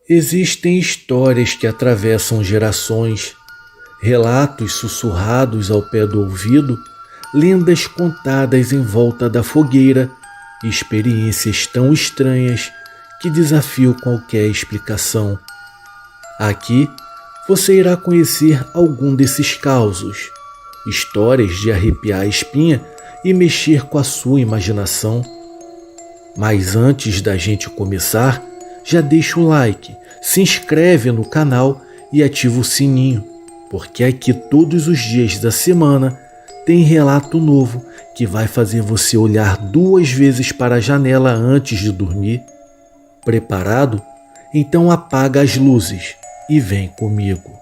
Existem histórias que atravessam gerações, relatos sussurrados ao pé do ouvido, lendas contadas em volta da fogueira e experiências tão estranhas que desafiam qualquer explicação. Aqui você irá conhecer algum desses causos, histórias de arrepiar a espinha e mexer com a sua imaginação. Mas antes da gente começar, já deixa o like, se inscreve no canal e ativa o sininho, porque aqui todos os dias da semana tem relato novo que vai fazer você olhar 2 vezes para a janela antes de dormir. Preparado? Então apaga as luzes e vem comigo.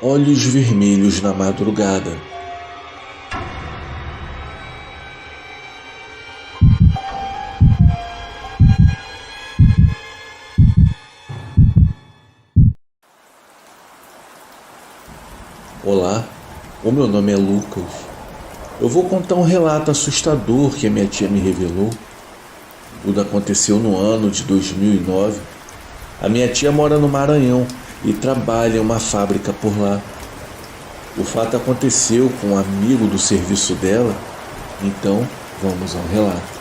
Olhos vermelhos na madrugada. Olá, o meu nome é Lucas. Eu vou contar um relato assustador que a minha tia me revelou. Tudo aconteceu no ano de 2009. A minha tia mora no Maranhão e trabalha em uma fábrica por lá. O fato aconteceu com um amigo do serviço dela, então vamos ao relato.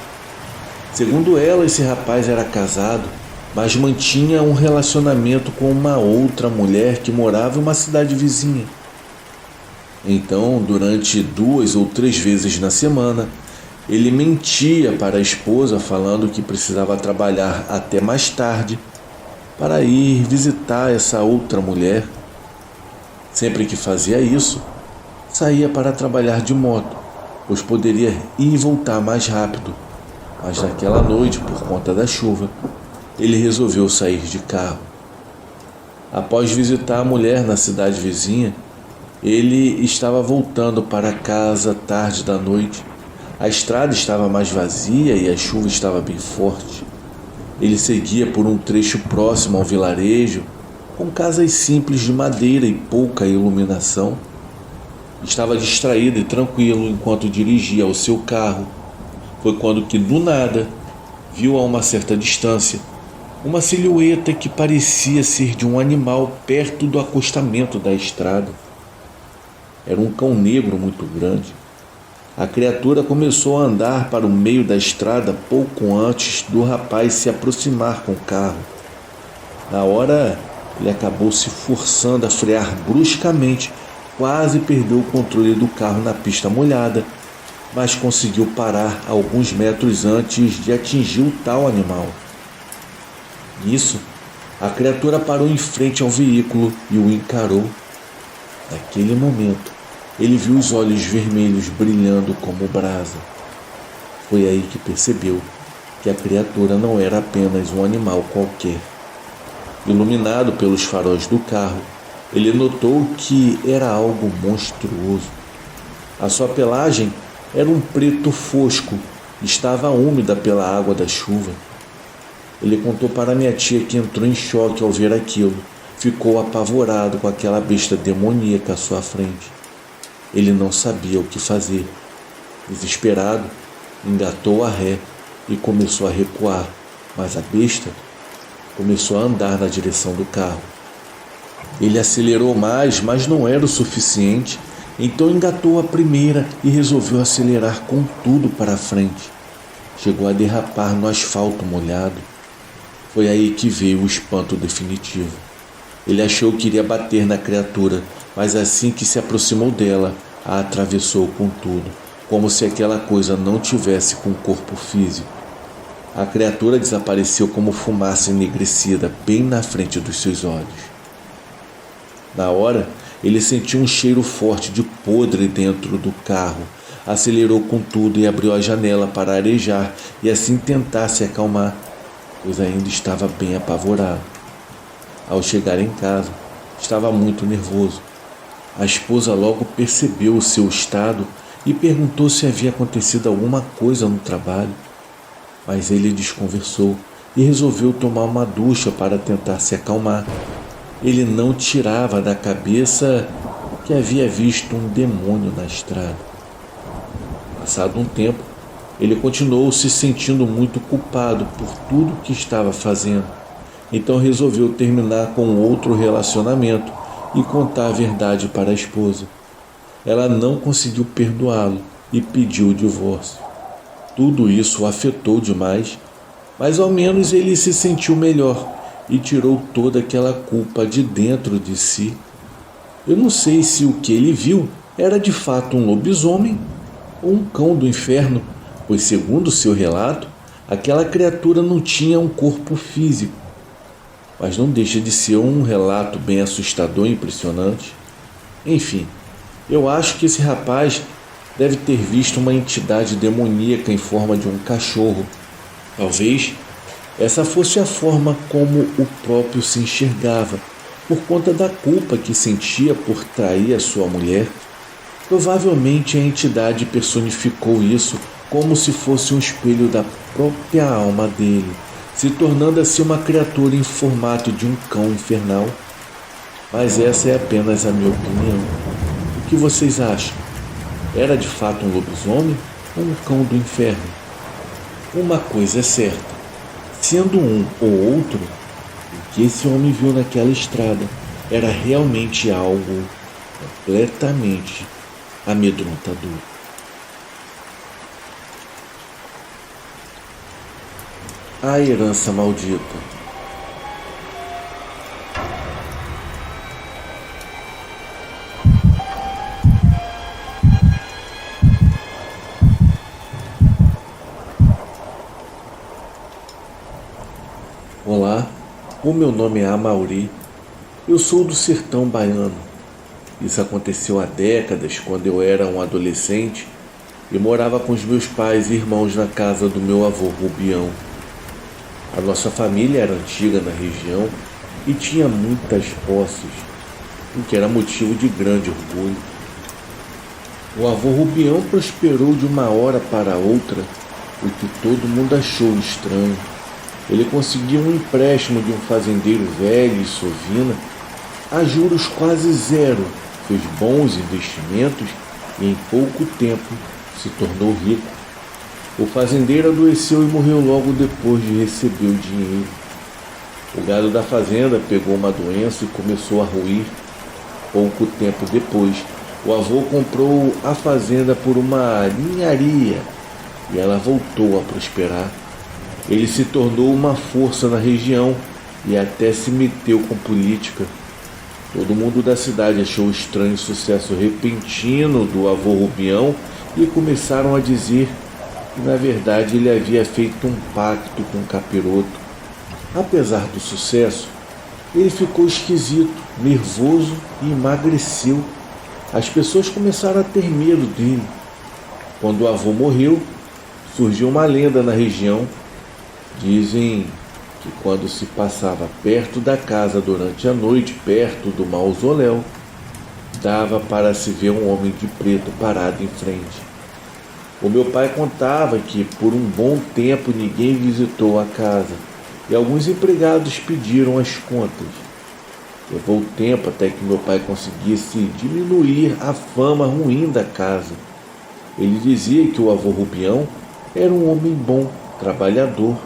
Segundo ela, esse rapaz era casado, mas mantinha um relacionamento com uma outra mulher que morava em uma cidade vizinha. Então, durante 2 ou 3 vezes na semana, ele mentia para a esposa falando que precisava trabalhar até mais tarde para ir visitar essa outra mulher. Sempre que fazia isso, saía para trabalhar de moto, pois poderia ir e voltar mais rápido. Mas naquela noite, por conta da chuva, ele resolveu sair de carro. Após visitar a mulher na cidade vizinha, ele estava voltando para casa tarde da noite. A estrada estava mais vazia e a chuva estava bem forte. Ele seguia por um trecho próximo ao vilarejo, com casas simples de madeira e pouca iluminação. Estava distraído e tranquilo enquanto dirigia o seu carro. Foi quando que, do nada, viu a uma certa distância uma silhueta que parecia ser de um animal perto do acostamento da estrada. Era um cão negro muito grande. A criatura começou a andar para o meio da estrada pouco antes do rapaz se aproximar com o carro. Na hora, ele acabou se forçando a frear bruscamente, quase perdeu o controle do carro na pista molhada, mas conseguiu parar alguns metros antes de atingir o tal animal. Nisso, a criatura parou em frente ao veículo e o encarou. Naquele momento, ele viu os olhos vermelhos brilhando como brasa. Foi aí que percebeu que a criatura não era apenas um animal qualquer. Iluminado pelos faróis do carro, ele notou que era algo monstruoso. A sua pelagem era um preto fosco, estava úmida pela água da chuva. Ele contou para minha tia que entrou em choque ao ver aquilo. Ficou apavorado com aquela besta demoníaca à sua frente. Ele não sabia o que fazer. Desesperado, engatou a ré e começou a recuar, mas a besta começou a andar na direção do carro. Ele acelerou mais, mas não era o suficiente, então engatou a primeira e resolveu acelerar com tudo para frente. Chegou a derrapar no asfalto molhado. Foi aí que veio o espanto definitivo. Ele achou que iria bater na criatura, mas assim que se aproximou dela, a atravessou com tudo, como se aquela coisa não tivesse com corpo físico. A criatura desapareceu como fumaça enegrecida bem na frente dos seus olhos. Na hora, ele sentiu um cheiro forte de podre dentro do carro, acelerou com tudo e abriu a janela para arejar e assim tentar se acalmar, pois ainda estava bem apavorado. Ao chegar em casa, estava muito nervoso. A esposa logo percebeu o seu estado e perguntou se havia acontecido alguma coisa no trabalho. Mas ele desconversou e resolveu tomar uma ducha para tentar se acalmar. Ele não tirava da cabeça que havia visto um demônio na estrada. Passado um tempo, ele continuou se sentindo muito culpado por tudo que estava fazendo. Então resolveu terminar com outro relacionamento e contar a verdade para a esposa. Ela não conseguiu perdoá-lo e pediu o divórcio. Tudo isso o afetou demais, mas ao menos ele se sentiu melhor e tirou toda aquela culpa de dentro de si. Eu não sei se o que ele viu era de fato um lobisomem ou um cão do inferno, pois, segundo seu relato, aquela criatura não tinha um corpo físico. Mas não deixa de ser um relato bem assustador e impressionante. Enfim, eu acho que esse rapaz deve ter visto uma entidade demoníaca em forma de um cachorro. Talvez essa fosse a forma como o próprio se enxergava, por conta da culpa que sentia por trair a sua mulher. Provavelmente a entidade personificou isso como se fosse um espelho da própria alma dele, se tornando assim uma criatura em formato de um cão infernal. Mas essa é apenas a minha opinião. O que vocês acham? Era de fato um lobisomem ou um cão do inferno? Uma coisa é certa, sendo um ou outro, o que esse homem viu naquela estrada era realmente algo completamente amedrontador. A herança maldita. Olá, o meu nome é Amauri. Eu sou do sertão baiano. Isso aconteceu há décadas, quando eu era um adolescente e morava com os meus pais e irmãos na casa do meu avô Rubião. A nossa família era antiga na região e tinha muitas posses, o que era motivo de grande orgulho. O avô Rubião prosperou de uma hora para outra, o que todo mundo achou estranho. Ele conseguiu um empréstimo de um fazendeiro velho e sovina a juros quase zero, fez bons investimentos e em pouco tempo se tornou rico. O fazendeiro adoeceu e morreu logo depois de receber o dinheiro. O gado da fazenda pegou uma doença e começou a ruir. Pouco tempo depois, o avô comprou a fazenda por uma ninharia e ela voltou a prosperar. Ele se tornou uma força na região e até se meteu com política. Todo mundo da cidade achou estranho o sucesso repentino do avô Rubião e começaram a dizer que, na verdade, ele havia feito um pacto com o capiroto. Apesar do sucesso, ele ficou esquisito, nervoso e emagreceu. As pessoas começaram a ter medo dele. Quando o avô morreu, surgiu uma lenda na região. Dizem que quando se passava perto da casa durante a noite, perto do mausoléu, dava para se ver um homem de preto parado em frente. O meu pai contava que por um bom tempo ninguém visitou a casa e alguns empregados pediram as contas. Levou tempo até que meu pai conseguisse diminuir a fama ruim da casa. Ele dizia que o avô Rubião era um homem bom, trabalhador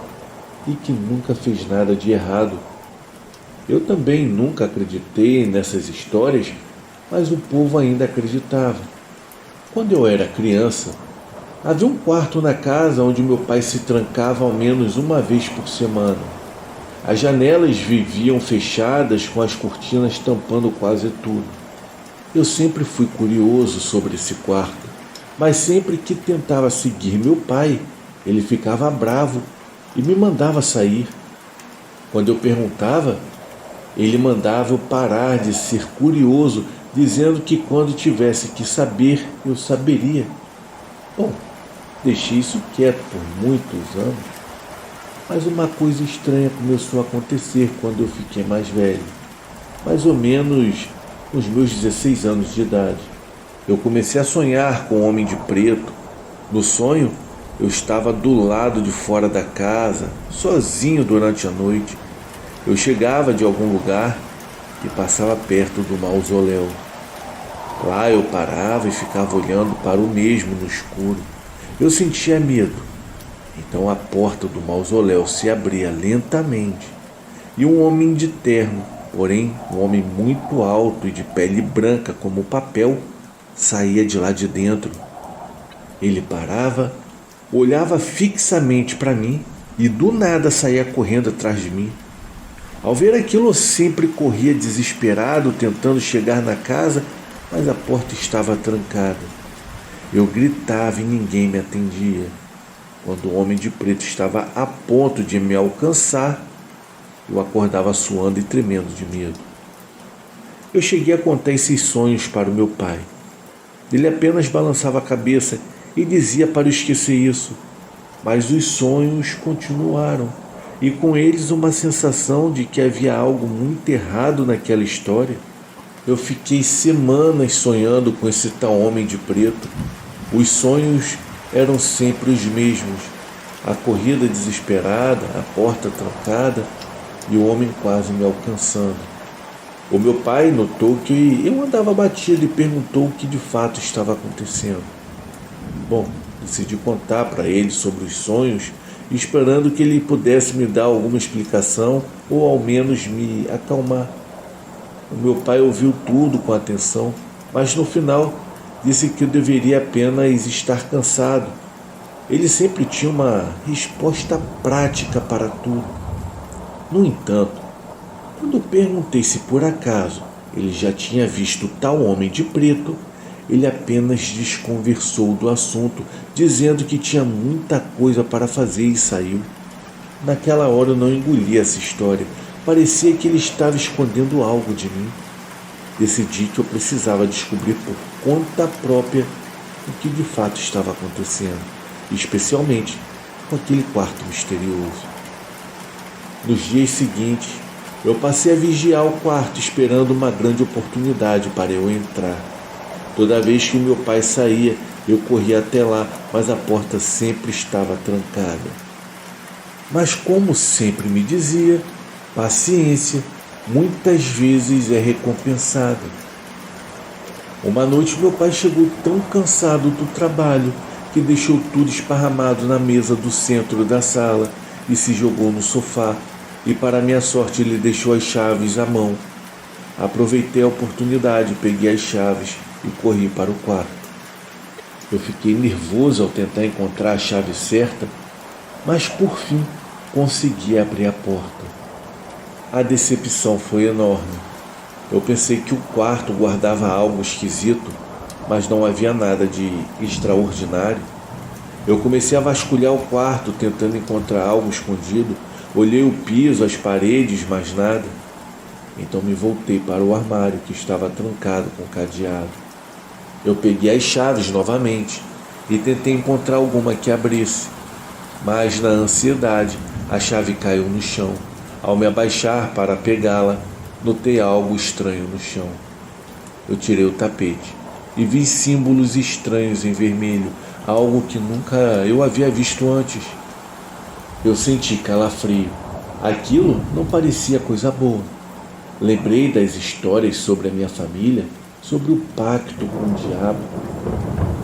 e que nunca fez nada de errado. Eu também nunca acreditei nessas histórias, mas o povo ainda acreditava. Quando eu era criança, havia um quarto na casa onde meu pai se trancava ao menos uma vez por semana. As janelas viviam fechadas com as cortinas tampando quase tudo. Eu sempre fui curioso sobre esse quarto, mas sempre que tentava seguir meu pai, ele ficava bravo e me mandava sair. Quando eu perguntava, ele mandava eu parar de ser curioso, dizendo que quando tivesse que saber, eu saberia. Bom, deixei isso quieto por muitos anos, mas uma coisa estranha começou a acontecer quando eu fiquei mais velho, mais ou menos nos meus 16 anos de idade. Eu comecei a sonhar com o homem de preto. No sonho, eu estava do lado de fora da casa, sozinho durante a noite. Eu chegava de algum lugar e passava perto do mausoléu. Lá eu parava e ficava olhando para o mesmo no escuro. Eu sentia medo. Então a porta do mausoléu se abria lentamente e um homem de terno, porém um homem muito alto e de pele branca como papel, saía de lá de dentro. Ele parava, olhava fixamente para mim e do nada saía correndo atrás de mim. Ao ver aquilo, eu sempre corria desesperado, tentando chegar na casa, mas a porta estava trancada. Eu gritava e ninguém me atendia. Quando o homem de preto estava a ponto de me alcançar, eu acordava suando e tremendo de medo. Eu cheguei a contar esses sonhos para o meu pai. Ele apenas balançava a cabeça e dizia para eu esquecer isso. Mas os sonhos continuaram, e com eles uma sensação de que havia algo muito errado naquela história. Eu fiquei semanas sonhando com esse tal homem de preto. Os sonhos eram sempre os mesmos. A corrida desesperada, a porta trancada e o homem quase me alcançando. O meu pai notou que eu andava abatido e perguntou o que de fato estava acontecendo. Bom, decidi contar para ele sobre os sonhos, esperando que ele pudesse me dar alguma explicação ou ao menos me acalmar. O meu pai ouviu tudo com atenção, mas no final disse que eu deveria apenas estar cansado. Ele sempre tinha uma resposta prática para tudo. No entanto, quando perguntei se por acaso ele já tinha visto tal homem de preto, ele apenas desconversou do assunto, dizendo que tinha muita coisa para fazer e saiu. Naquela hora eu não engoli essa história. Parecia que ele estava escondendo algo de mim. Decidi que eu precisava descobrir por conta própria o que de fato estava acontecendo, especialmente com aquele quarto misterioso. Nos dias seguintes, eu passei a vigiar o quarto esperando uma grande oportunidade para eu entrar. Toda vez que o meu pai saía, eu corria até lá, mas a porta sempre estava trancada. Mas como sempre me dizia, paciência muitas vezes é recompensada. Uma noite meu pai chegou tão cansado do trabalho que deixou tudo esparramado na mesa do centro da sala e se jogou no sofá, e para minha sorte ele deixou as chaves à mão. Aproveitei a oportunidade, peguei as chaves e corri para o quarto. Eu fiquei nervoso ao tentar encontrar a chave certa, mas por fim consegui abrir a porta. A decepção foi enorme. Eu pensei que o quarto guardava algo esquisito, mas não havia nada de extraordinário. Eu comecei a vasculhar o quarto, tentando encontrar algo escondido. Olhei o piso, as paredes, mas nada. Então me voltei para o armário, que estava trancado com cadeado. Eu peguei as chaves novamente e tentei encontrar alguma que abrisse, mas na ansiedade a chave caiu no chão. Ao me abaixar para pegá-la, notei algo estranho no chão. Eu tirei o tapete e vi símbolos estranhos em vermelho, algo que nunca eu havia visto antes. Eu senti calafrio. Aquilo não parecia coisa boa. Lembrei das histórias sobre a minha família, sobre o pacto com o diabo.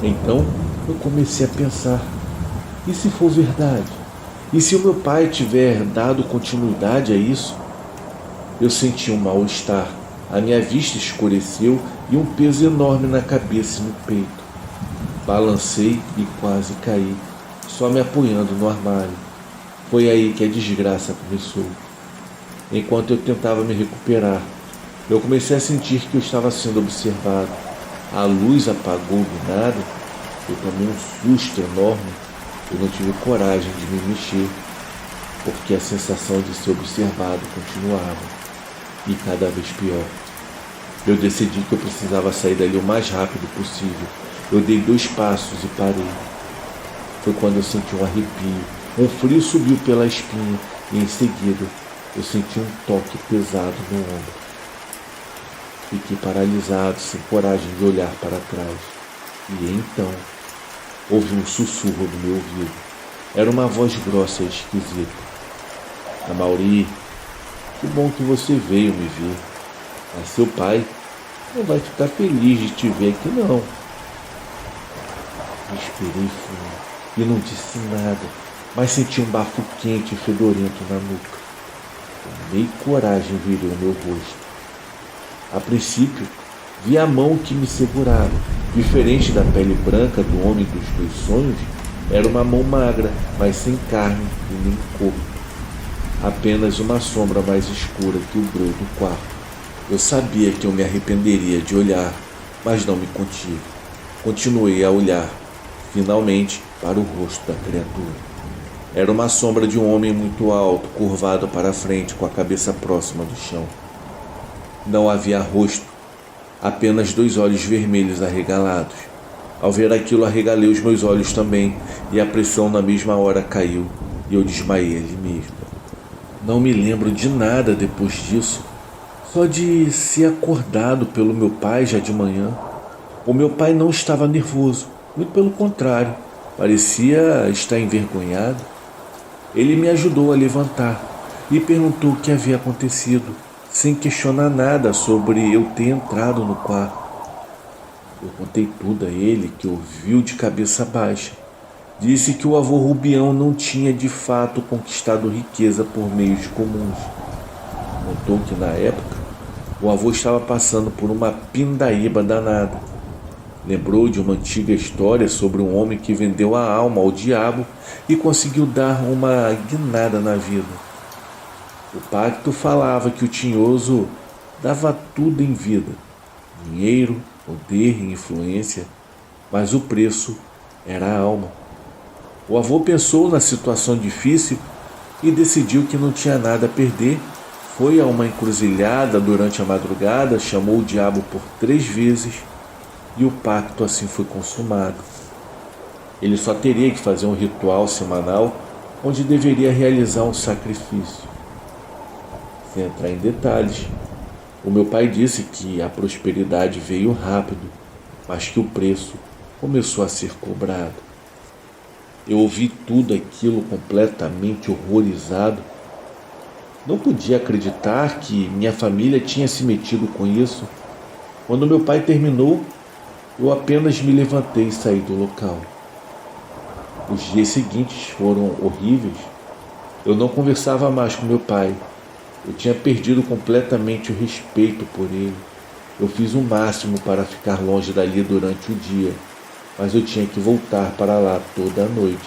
Então eu comecei a pensar, e se for verdade? E se o meu pai tiver dado continuidade a isso? Eu senti um mal-estar, a minha vista escureceu e um peso enorme na cabeça e no peito. Balancei e quase caí, só me apoiando no armário. Foi aí que a desgraça começou. Enquanto eu tentava me recuperar, eu comecei a sentir que eu estava sendo observado. A luz apagou do nada, eu tomei um susto enorme. Eu não tive coragem de me mexer, porque a sensação de ser observado continuava, e cada vez pior. Eu decidi que eu precisava sair dali o mais rápido possível. Eu dei 2 passos e parei. Foi quando eu senti um arrepio. Um frio subiu pela espinha e em seguida eu senti um toque pesado no ombro. Fiquei paralisado, sem coragem de olhar para trás. E então ouvi um sussurro no meu ouvido. Era uma voz grossa e esquisita. Amaury, que bom que você veio me ver. É seu pai. não vai ficar feliz de te ver aqui não. Respirei fundo e não disse nada, mas senti um bafo quente e fedorento na nuca. Tomei coragem e virei o meu rosto. A princípio, vi a mão que me segurava. Diferente da pele branca do homem dos meus sonhos, era uma mão magra, mas sem carne e nem corpo. Apenas uma sombra mais escura que o breu do quarto. Eu sabia que eu me arrependeria de olhar, mas não me contive. Continuei a olhar, finalmente, para o rosto da criatura. Era uma sombra de um homem muito alto, curvado para a frente, com a cabeça próxima do chão. Não havia rosto, apenas 2 olhos vermelhos arregalados. Ao ver aquilo, arregalei os meus olhos também, e a pressão na mesma hora caiu, e eu desmaiei ali mesmo. Não me lembro de nada depois disso, só de ser acordado pelo meu pai já de manhã. O meu pai não estava nervoso, muito pelo contrário, parecia estar envergonhado. Ele me ajudou a levantar e perguntou o que havia acontecido, sem questionar nada sobre eu ter entrado no quarto. Eu contei tudo a ele, que ouviu de cabeça baixa. Disse que o avô Rubião não tinha de fato conquistado riqueza por meios comuns. Contou que na época o avô estava passando por uma pindaíba danada. Lembrou de uma antiga história sobre um homem que vendeu a alma ao diabo e conseguiu dar uma guinada na vida. O pacto falava que o tinhoso dava tudo em vida: dinheiro, poder e influência, mas o preço era a alma. O avô pensou na situação difícil e decidiu que não tinha nada a perder. Foi a uma encruzilhada durante a madrugada, chamou o diabo por 3 vezes e o pacto assim foi consumado. Ele só teria que fazer um ritual semanal onde deveria realizar um sacrifício. Sem entrar em detalhes, o meu pai disse que a prosperidade veio rápido, mas que o preço começou a ser cobrado. Eu ouvi tudo aquilo completamente horrorizado. Não podia acreditar que minha família tinha se metido com isso. Quando meu pai terminou, eu apenas me levantei e saí do local. Os dias seguintes foram horríveis. Eu não conversava mais com meu pai. Eu tinha perdido completamente o respeito por ele. Eu fiz o máximo para ficar longe dali durante o dia, mas eu tinha que voltar para lá toda a noite,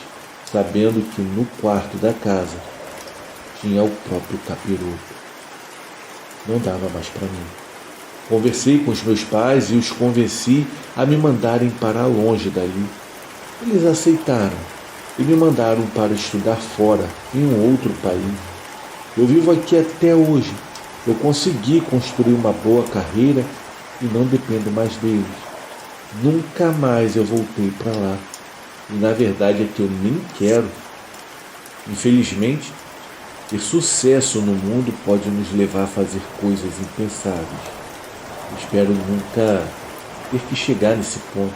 sabendo que no quarto da casa tinha o próprio capiroto. Não dava mais para mim. Conversei com os meus pais e os convenci a me mandarem para longe dali. Eles aceitaram e me mandaram para estudar fora, em um outro país. Eu vivo aqui até hoje. Eu consegui construir uma boa carreira e não dependo mais deles. Nunca mais eu voltei para lá. E na verdade é que eu nem quero. Infelizmente, ter sucesso no mundo pode nos levar a fazer coisas impensáveis. Espero nunca ter que chegar nesse ponto.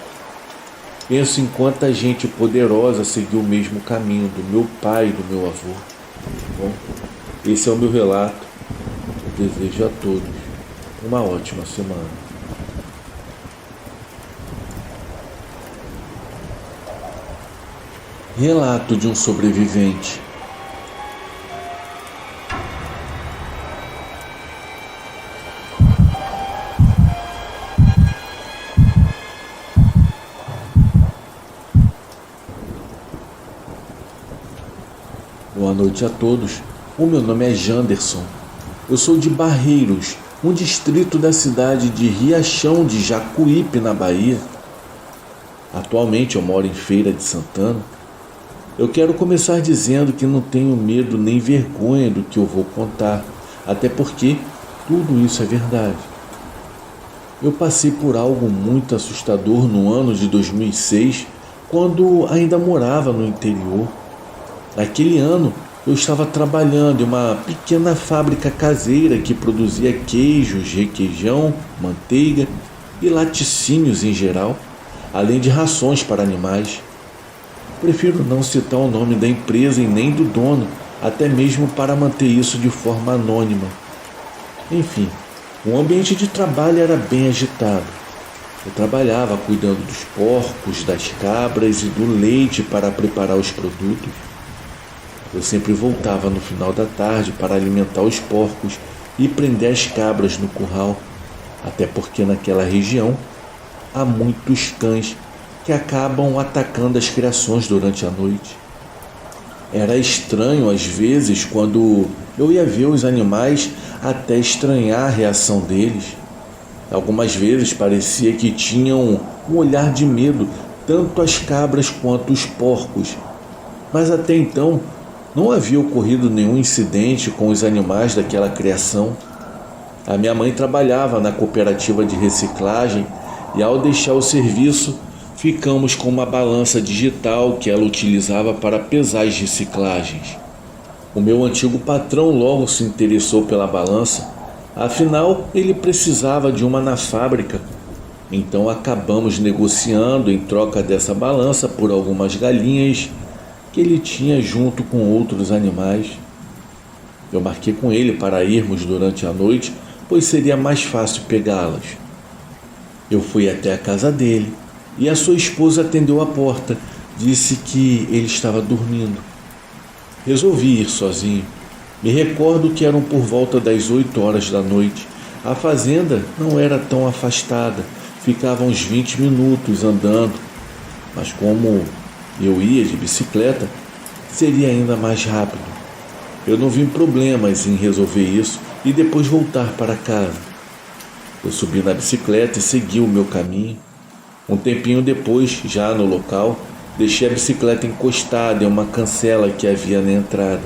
Penso em quanta gente poderosa seguiu o mesmo caminho do meu pai e do meu avô. Bom, esse é o meu relato. Eu desejo a todos uma ótima semana. Relato de um sobrevivente. Boa noite a todos. O meu nome é Janderson. Eu sou de Barreiros, um distrito da cidade de Riachão de Jacuípe, na Bahia. Atualmente eu moro em Feira de Santana. Eu quero começar dizendo que não tenho medo nem vergonha do que eu vou contar, até porque tudo isso é verdade. Eu passei por algo muito assustador no ano de 2006, quando ainda morava no interior. Naquele ano, eu estava trabalhando em uma pequena fábrica caseira que produzia queijos, requeijão, manteiga e laticínios em geral, além de rações para animais. Prefiro não citar o nome da empresa e nem do dono, até mesmo para manter isso de forma anônima. Enfim, O ambiente de trabalho era bem agitado. Eu trabalhava cuidando dos porcos, das cabras e do leite para preparar os produtos. Eu sempre voltava no final da tarde para alimentar os porcos e prender as cabras no curral, até porque naquela região há muitos cães que acabam atacando as criações durante a noite. Era estranho às vezes quando eu ia ver os animais, até estranhar a reação deles. Algumas vezes parecia que tinham um olhar de medo, tanto as cabras quanto os porcos. Mas até então não havia ocorrido nenhum incidente com os animais daquela criação. A minha mãe trabalhava na cooperativa de reciclagem e, ao deixar o serviço, ficamos com uma balança digital que ela utilizava para pesar as reciclagens. O meu antigo patrão logo se interessou pela balança, afinal ele precisava de uma na fábrica. Então acabamos negociando em troca dessa balança por algumas galinhas que ele tinha junto com outros animais. Eu marquei com ele para irmos durante a noite, pois seria mais fácil pegá-las. Eu fui até a casa dele e a sua esposa atendeu a porta, disse que ele estava dormindo. Resolvi ir sozinho. Me recordo que eram por volta das 8 horas da noite. A fazenda não era tão afastada, ficava uns 20 minutos andando, mas como eu ia de bicicleta, seria ainda mais rápido. Eu não vi problemas em resolver isso e depois voltar para casa. Eu subi na bicicleta e segui o meu caminho. Um tempinho depois, já no local, deixei a bicicleta encostada em uma cancela que havia na entrada.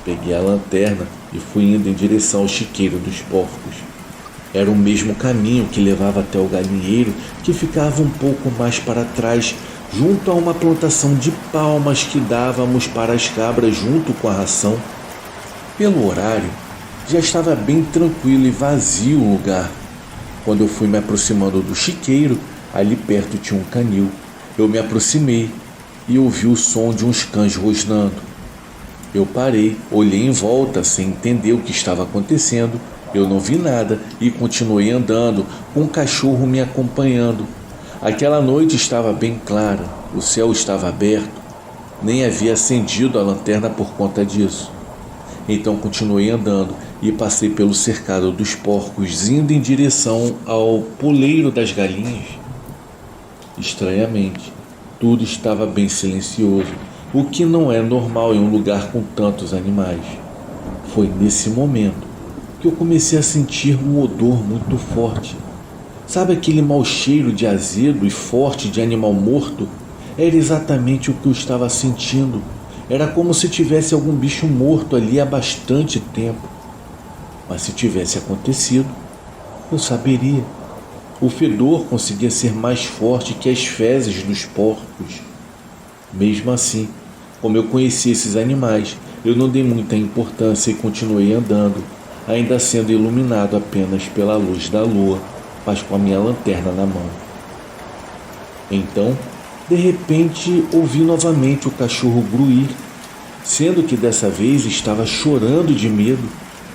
Peguei a lanterna e fui indo em direção ao chiqueiro dos porcos. Era o mesmo caminho que levava até o galinheiro, que ficava um pouco mais para trás, junto a uma plantação de palmas que dávamos para as cabras junto com a ração. Pelo horário, já estava bem tranquilo e vazio o lugar. Quando eu fui me aproximando do chiqueiro, ali perto tinha um canil. Eu me aproximei e ouvi o som de uns cães rosnando. Eu parei, olhei em volta sem entender o que estava acontecendo. Eu não vi nada e continuei andando, com um cachorro me acompanhando. Aquela noite estava bem clara, o céu estava aberto, nem havia acendido a lanterna por conta disso. Então continuei andando e passei pelo cercado dos porcos, indo em direção ao poleiro das galinhas. Estranhamente, tudo estava bem silencioso, o que não é normal em um lugar com tantos animais. Foi nesse momento que eu comecei a sentir um odor muito forte. Sabe aquele mau cheiro de azedo e forte de animal morto? Era exatamente o que eu estava sentindo. Era como se tivesse algum bicho morto ali há bastante tempo. Mas se tivesse acontecido, eu saberia. O fedor conseguia ser mais forte que as fezes dos porcos. Mesmo assim, como eu conhecia esses animais, eu não dei muita importância e continuei andando, ainda sendo iluminado apenas pela luz da lua, mas com a minha lanterna na mão. Então, de repente, ouvi novamente o cachorro gruir, sendo que dessa vez estava chorando de medo.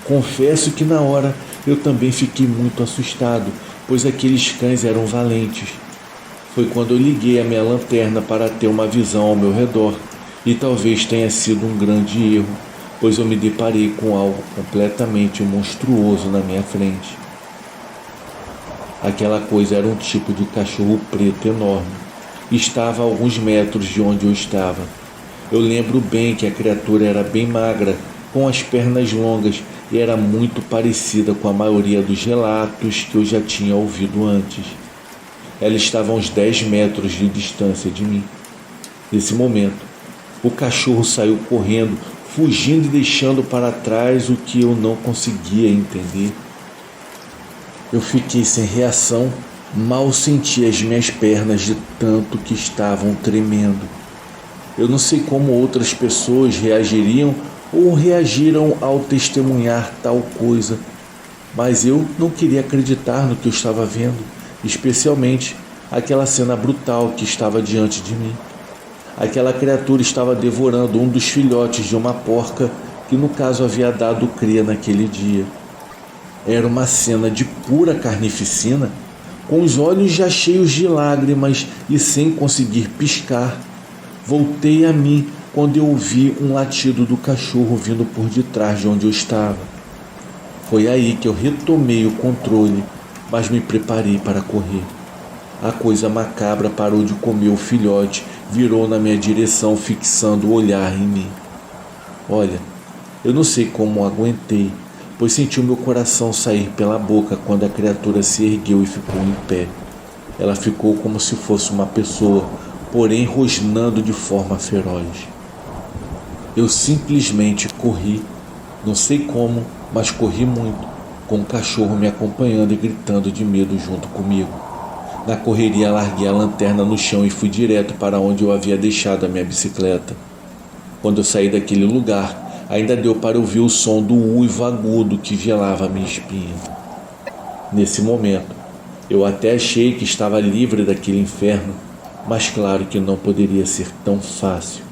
Confesso que na hora eu também fiquei muito assustado, pois aqueles cães eram valentes. Foi quando eu liguei a minha lanterna para ter uma visão ao meu redor, e talvez tenha sido um grande erro, pois eu me deparei com algo completamente monstruoso na minha frente. Aquela coisa era um tipo de cachorro preto enorme. Estava a alguns metros de onde eu estava. Eu lembro bem que a criatura era bem magra, com as pernas longas, e era muito parecida com a maioria dos relatos que eu já tinha ouvido antes. Ela estava a uns 10 metros de distância de mim. Nesse momento, o cachorro saiu correndo, fugindo e deixando para trás o que eu não conseguia entender. Eu fiquei sem reação, mal senti as minhas pernas de tanto que estavam tremendo. Eu não sei como outras pessoas reagiriam ou reagiram ao testemunhar tal coisa, mas eu não queria acreditar no que eu estava vendo, especialmente aquela cena brutal que estava diante de mim. Aquela criatura estava devorando um dos filhotes de uma porca que no caso havia dado cria naquele dia. Era uma cena de pura carnificina, com os olhos já cheios de lágrimas e sem conseguir piscar. Voltei a mim quando eu ouvi um latido do cachorro vindo por detrás de onde eu estava. Foi aí que eu retomei o controle, mas me preparei para correr. A coisa macabra parou de comer o filhote, virou na minha direção, fixando o olhar em mim. Olha, eu não sei como aguentei, pois senti o meu coração sair pela boca quando a criatura se ergueu e ficou em pé. Ela ficou como se fosse uma pessoa, porém rosnando de forma feroz. Eu simplesmente corri, não sei como, mas corri muito, com o cachorro me acompanhando e gritando de medo junto comigo. Na correria larguei a lanterna no chão e fui direto para onde eu havia deixado a minha bicicleta. Quando eu saí daquele lugar, ainda deu para ouvir o som do uivo agudo que gelava a minha espinha. Nesse momento, eu até achei que estava livre daquele inferno, mas claro que não poderia ser tão fácil.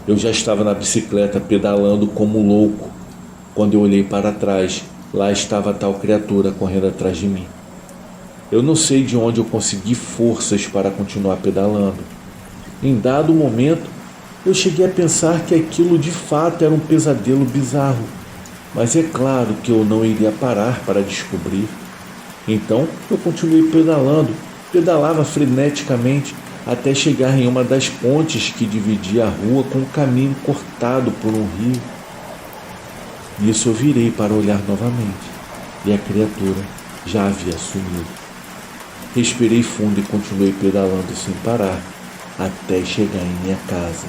Eu já estava na bicicleta pedalando como louco. Quando eu olhei para trás, lá estava a tal criatura correndo atrás de mim. Eu não sei de onde eu consegui forças para continuar pedalando. Em dado momento, eu cheguei a pensar que aquilo de fato era um pesadelo bizarro, mas é claro que eu não iria parar para descobrir. Então eu continuei pedalando, pedalava freneticamente até chegar em uma das pontes que dividia a rua com o caminho cortado por um rio. Nisso eu virei para olhar novamente e a criatura já havia sumido. Respirei fundo e continuei pedalando sem parar até chegar em minha casa.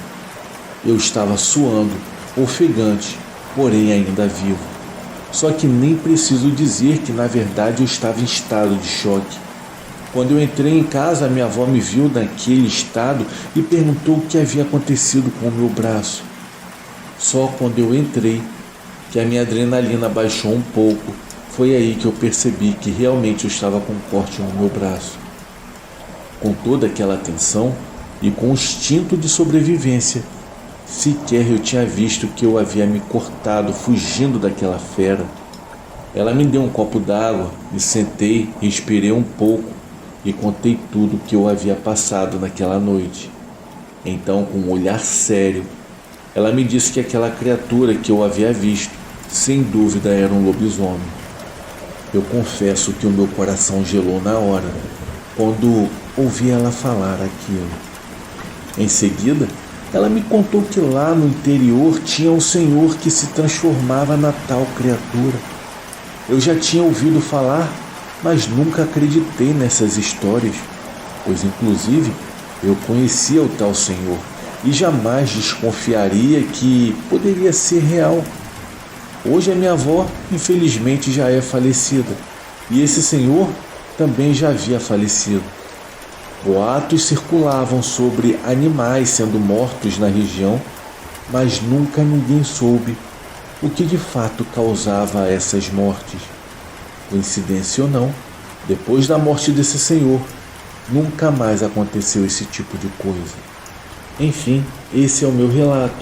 Eu estava suando, ofegante, porém ainda vivo. Só que nem preciso dizer que na verdade eu estava em estado de choque. Quando eu entrei em casa, minha avó me viu naquele estado e perguntou o que havia acontecido com o meu braço. Só quando eu entrei, que a minha adrenalina baixou um pouco, foi aí que eu percebi que realmente eu estava com um corte no meu braço. Com toda aquela tensão e com o instinto de sobrevivência, sequer eu tinha visto que eu havia me cortado fugindo daquela fera. Ela me deu um copo d'água, me sentei, respirei um pouco e contei tudo o que eu havia passado naquela noite. Então, com um olhar sério, ela me disse que aquela criatura que eu havia visto, sem dúvida era um lobisomem. Eu confesso que o meu coração gelou na hora, quando ouvi ela falar aquilo. Em seguida, ela me contou que lá no interior tinha um senhor que se transformava na tal criatura. Eu já tinha ouvido falar, mas nunca acreditei nessas histórias, pois inclusive eu conhecia o tal senhor e jamais desconfiaria que poderia ser real. Hoje a minha avó, infelizmente, já é falecida, e esse senhor também já havia falecido. Boatos circulavam sobre animais sendo mortos na região, mas nunca ninguém soube o que de fato causava essas mortes. Coincidência ou não, depois da morte desse senhor, nunca mais aconteceu esse tipo de coisa. Enfim, esse é o meu relato.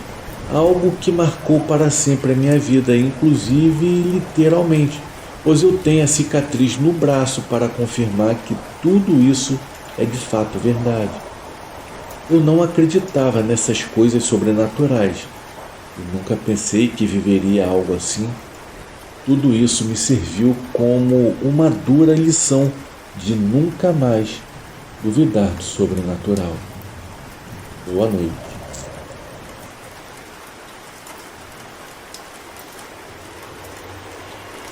Algo que marcou para sempre a minha vida, inclusive literalmente, pois eu tenho a cicatriz no braço para confirmar que tudo isso é de fato verdade. Eu não acreditava nessas coisas sobrenaturais e nunca pensei que viveria algo assim. Tudo isso me serviu como uma dura lição de nunca mais duvidar do sobrenatural. Boa noite.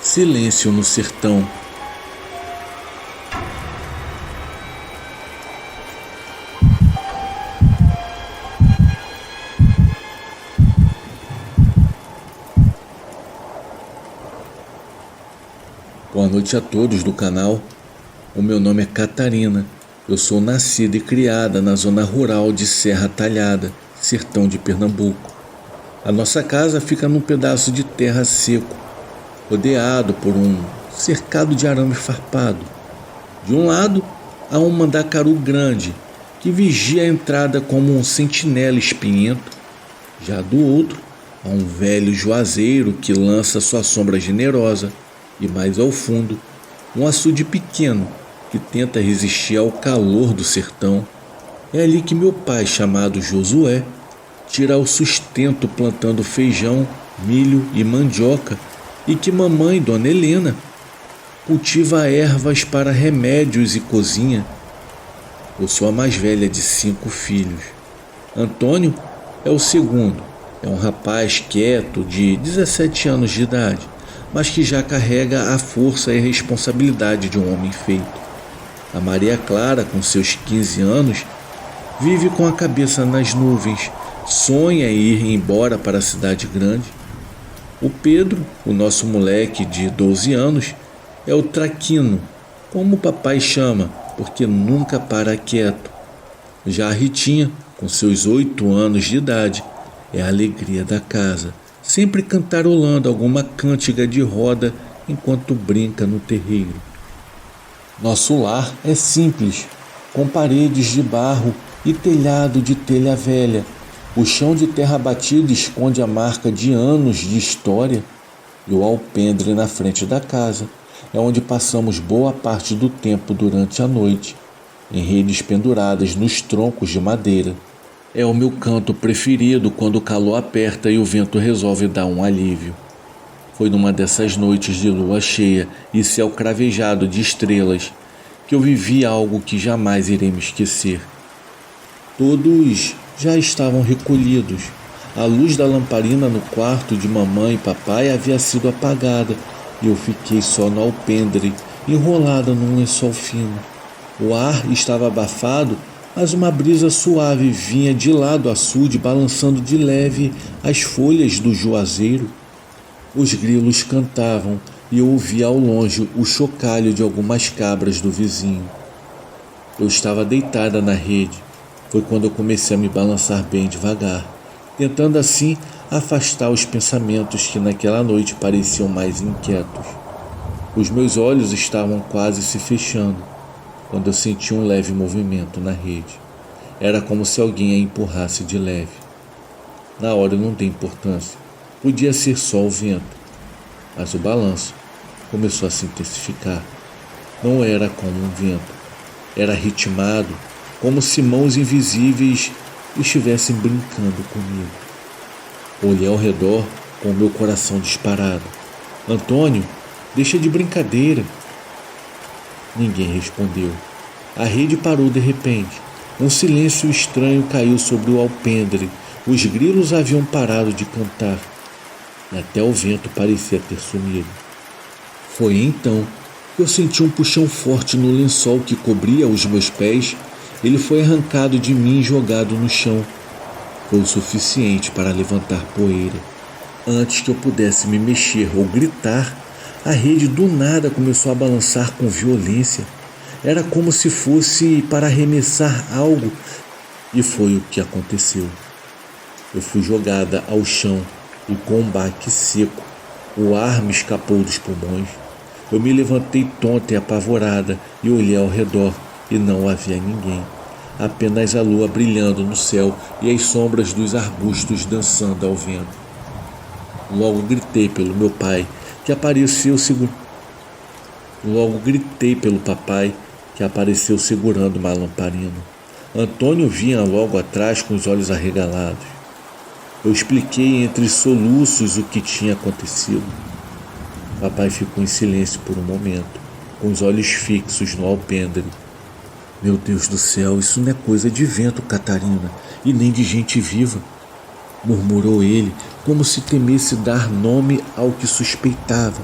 Silêncio no sertão. Boa noite a todos do canal. O meu nome é Catarina. Eu sou nascida e criada na zona rural de Serra Talhada, sertão de Pernambuco. A nossa casa fica num pedaço de terra seco, rodeado por um cercado de arame farpado. De um lado, há um mandacaru grande, que vigia a entrada como um sentinela espinhento. Já do outro, há um velho juazeiro que lança sua sombra generosa e mais ao fundo, um açude pequeno que tenta resistir ao calor do sertão. É ali que meu pai, chamado Josué, tira o sustento plantando feijão, milho e mandioca, e que mamãe, Dona Helena, cultiva ervas para remédios e cozinha. Eu sou a mais velha de 5 filhos. Antônio é o segundo. É um rapaz quieto de 17 anos de idade, mas que já carrega a força e a responsabilidade de um homem feito. A Maria Clara, com seus 15 anos, vive com a cabeça nas nuvens, sonha em ir embora para a cidade grande. O Pedro, o nosso moleque de 12 anos, é o traquino, como o papai chama, porque nunca para quieto. Já a Ritinha, com seus 8 anos de idade, é a alegria da casa, sempre cantarolando alguma cântiga de roda enquanto brinca no terreiro. Nosso lar é simples, com paredes de barro e telhado de telha velha. O chão de terra batida esconde a marca de anos de história, e o alpendre na frente da casa é onde passamos boa parte do tempo durante a noite, em redes penduradas nos troncos de madeira. É o meu canto preferido quando o calor aperta e o vento resolve dar um alívio. Foi numa dessas noites de lua cheia e céu cravejado de estrelas que eu vivi algo que jamais irei me esquecer. Todos já estavam recolhidos. A luz da lamparina no quarto de mamãe e papai havia sido apagada e eu fiquei só no alpendre, enrolada num lençol fino. O ar estava abafado, mas uma brisa suave vinha de lá do açude, balançando de leve as folhas do juazeiro. Os grilos cantavam e eu ouvia ao longe o chocalho de algumas cabras do vizinho. Eu estava deitada na rede. Foi quando eu comecei a me balançar bem devagar, tentando assim afastar os pensamentos que naquela noite pareciam mais inquietos. Os meus olhos estavam quase se fechando quando eu senti um leve movimento na rede. Era como se alguém a empurrasse de leve. Na hora eu não dei importância. Podia ser só o vento. Mas o balanço começou a se intensificar. Não era como um vento. Era ritmado, como se mãos invisíveis estivessem brincando comigo. Olhei ao redor com o meu coração disparado. Antônio, deixa de brincadeira. Ninguém respondeu. A rede parou de repente. Um silêncio estranho caiu sobre o alpendre. Os grilos haviam parado de cantar. E até o vento parecia ter sumido. Foi então que eu senti um puxão forte no lençol que cobria os meus pés. Ele foi arrancado de mim e jogado no chão. Foi o suficiente para levantar poeira. Antes que eu pudesse me mexer ou gritar, a rede do nada começou a balançar com violência. Era como se fosse para arremessar algo, e foi o que aconteceu. Eu fui jogada ao chão e com um baque seco, o ar me escapou dos pulmões. Eu me levantei tonta e apavorada e olhei ao redor e não havia ninguém. Apenas a lua brilhando no céu e as sombras dos arbustos dançando ao vento. Logo gritei pelo meu pai, que apareceu pelo papai, que apareceu segurando uma lamparina. Antônio vinha logo atrás com os olhos arregalados. Eu expliquei entre soluços o que tinha acontecido. Papai ficou em silêncio por um momento, com os olhos fixos no alpendre. Meu Deus do céu, isso não é coisa de vento, Catarina, e nem de gente viva, murmurou ele, como se temesse dar nome ao que suspeitava.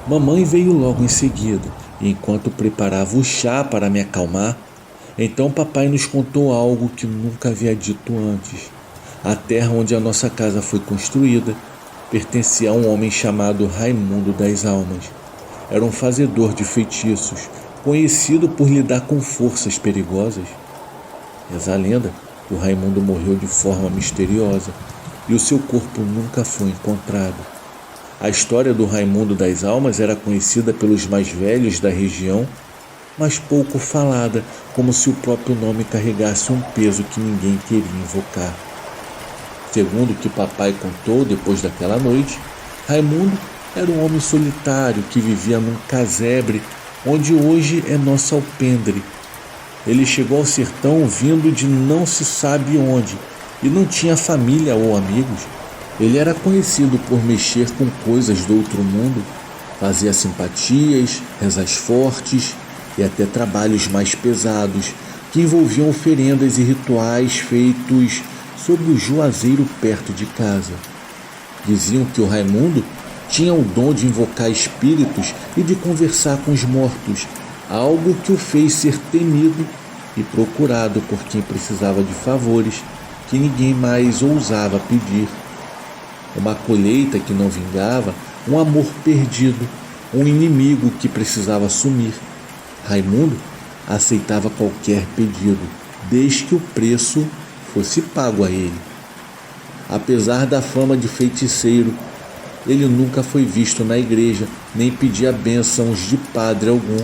Mamãe veio logo em seguida, e enquanto preparava o chá para me acalmar, então papai nos contou algo que nunca havia dito antes. A terra onde a nossa casa foi construída pertencia a um homem chamado Raimundo das Almas. Era um fazedor de feitiços, conhecido por lidar com forças perigosas. Reza a lenda, o Raimundo morreu de forma misteriosa e o seu corpo nunca foi encontrado. A história do Raimundo das Almas era conhecida pelos mais velhos da região, mas pouco falada, como se o próprio nome carregasse um peso que ninguém queria invocar. Segundo o que papai contou depois daquela noite, Raimundo Era um homem solitário que vivia num casebre onde hoje é nosso alpendre. Ele chegou ao sertão vindo de não se sabe onde e não tinha família ou amigos. Ele era conhecido por mexer com coisas do outro mundo, fazia simpatias, rezas fortes e até trabalhos mais pesados que envolviam oferendas e rituais feitos sob o juazeiro perto de casa. Diziam que o Raimundo tinha o dom de invocar espíritos e de conversar com os mortos, algo que o fez ser temido e procurado por quem precisava de favores que ninguém mais ousava pedir. Uma colheita que não vingava, um amor perdido, um inimigo que precisava sumir. Raimundo aceitava qualquer pedido, desde que o preço fosse pago a ele. Apesar da fama de feiticeiro, ele nunca foi visto na igreja, nem pedia bênçãos de padre algum.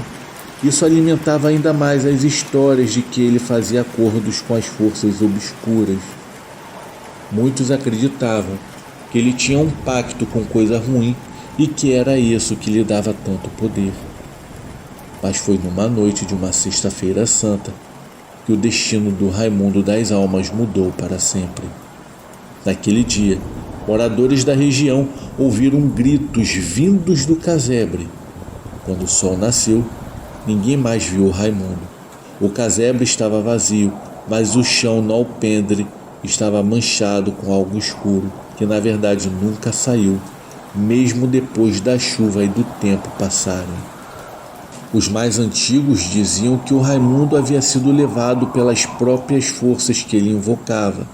Isso alimentava ainda mais as histórias de que ele fazia acordos com as forças obscuras. Muitos acreditavam que ele tinha um pacto com coisa ruim e que era isso que lhe dava tanto poder. Mas foi numa noite de uma sexta-feira santa que o destino do Raimundo das Almas mudou para sempre. Naquele dia, moradores da região ouviram gritos vindos do casebre. Quando o sol nasceu, ninguém mais viu o Raimundo. O casebre estava vazio, mas o chão no alpendre estava manchado com algo escuro, que na verdade nunca saiu, mesmo depois da chuva e do tempo passarem. Os mais antigos diziam que o Raimundo havia sido levado pelas próprias forças que ele invocava.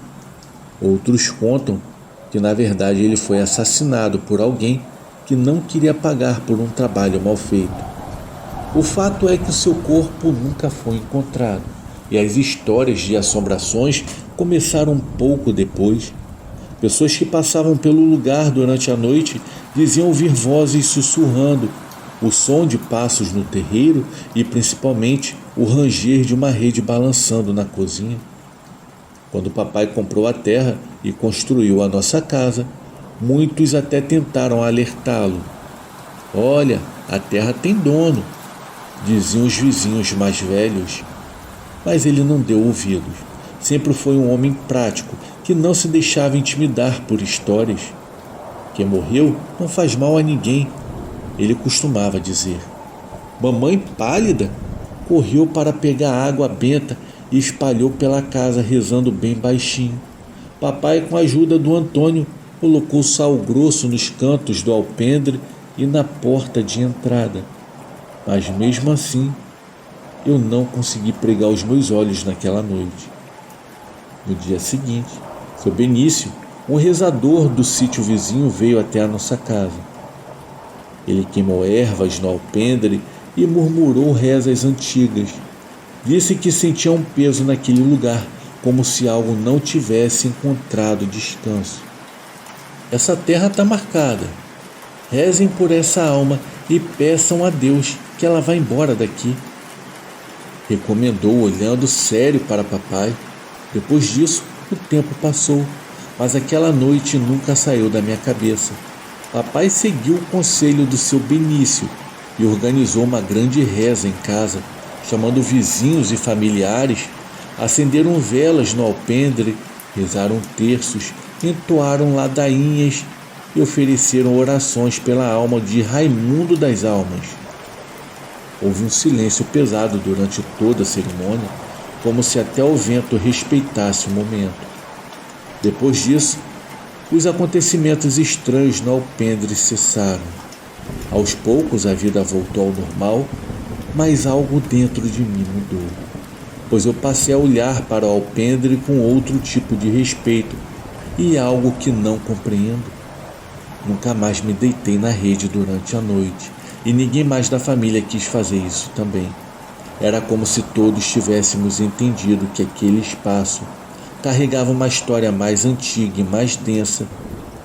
Outros contam que na verdade ele foi assassinado por alguém que não queria pagar por um trabalho mal feito. O fato é que o seu corpo nunca foi encontrado, e as histórias de assombrações começaram pouco depois. Pessoas que passavam pelo lugar durante a noite diziam ouvir vozes sussurrando, o som de passos no terreiro e principalmente o ranger de uma rede balançando na cozinha. Quando o papai comprou a terra e construiu a nossa casa, muitos até tentaram alertá-lo. Olha, a terra tem dono, diziam os vizinhos mais velhos. Mas ele não deu ouvidos. Sempre foi um homem prático, que não se deixava intimidar por histórias. Quem morreu não faz mal a ninguém, ele costumava dizer. Mamãe, pálida, correu para pegar água benta e espalhou pela casa rezando bem baixinho. Papai, com a ajuda do Antônio, colocou sal grosso nos cantos do alpendre e na porta de entrada. Mas mesmo assim, eu não consegui pregar os meus olhos naquela noite. No dia seguinte, seu Benício, um rezador do sítio vizinho, veio até a nossa casa. Ele queimou ervas no alpendre e murmurou rezas antigas. Disse que sentia um peso naquele lugar, como se algo não tivesse encontrado descanso. Essa terra está marcada. Rezem por essa alma e peçam a Deus que ela vá embora daqui. Recomendou, olhando sério para papai. Depois disso, o tempo passou, mas aquela noite nunca saiu da minha cabeça. Papai seguiu o conselho do seu Benício e organizou uma grande reza em casa, chamando vizinhos e familiares, acenderam velas no alpendre, rezaram terços, entoaram ladainhas e ofereceram orações pela alma de Raimundo das Almas. Houve um silêncio pesado durante toda a cerimônia, como se até o vento respeitasse o momento. Depois disso, os acontecimentos estranhos no alpendre cessaram. Aos poucos a vida voltou ao normal, mas algo dentro de mim mudou, pois eu passei a olhar para o alpendre com outro tipo de respeito e algo que não compreendo. Nunca mais me deitei na rede durante a noite e ninguém mais da família quis fazer isso também. Era como se todos tivéssemos entendido que aquele espaço carregava uma história mais antiga e mais densa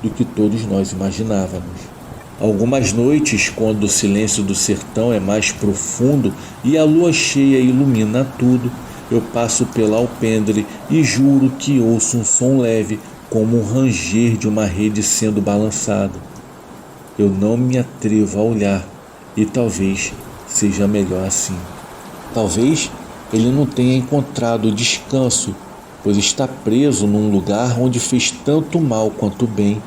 do que todos nós imaginávamos. Algumas noites, quando o silêncio do sertão é mais profundo e a lua cheia ilumina tudo, eu passo pela alpendre e juro que ouço um som leve, como um ranger de uma rede sendo balançada. eu não me atrevo a olhar e talvez seja melhor assim. Talvez ele não tenha encontrado descanso, pois está preso num lugar onde fez tanto mal quanto bem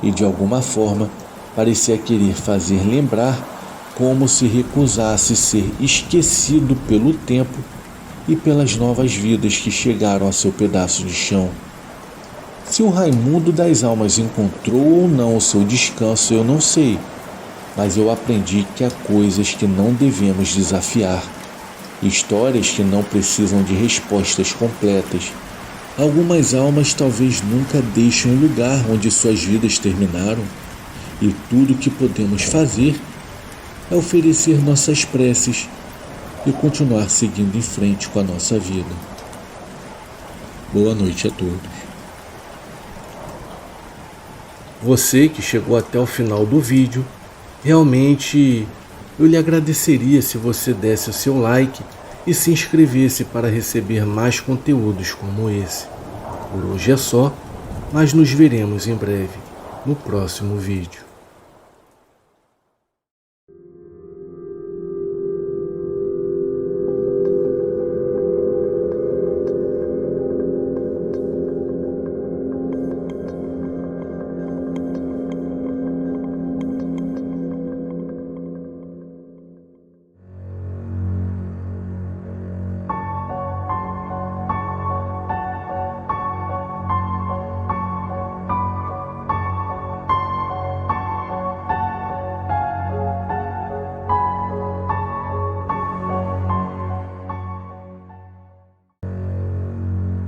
e de alguma forma parecia querer fazer lembrar como se recusasse ser esquecido pelo tempo e pelas novas vidas que chegaram a seu pedaço de chão. Se o Raimundo das Almas encontrou ou não o seu descanso, eu não sei, mas eu aprendi que há coisas que não devemos desafiar, histórias que não precisam de respostas completas. Algumas almas talvez nunca deixem o lugar onde suas vidas terminaram, e tudo o que podemos fazer é oferecer nossas preces e continuar seguindo em frente com a nossa vida. Boa noite a todos. Você que chegou até o final do vídeo, realmente eu lhe agradeceria se você desse o seu like e se inscrevesse para receber mais conteúdos como esse. Por hoje é só, mas nos veremos em breve no próximo vídeo.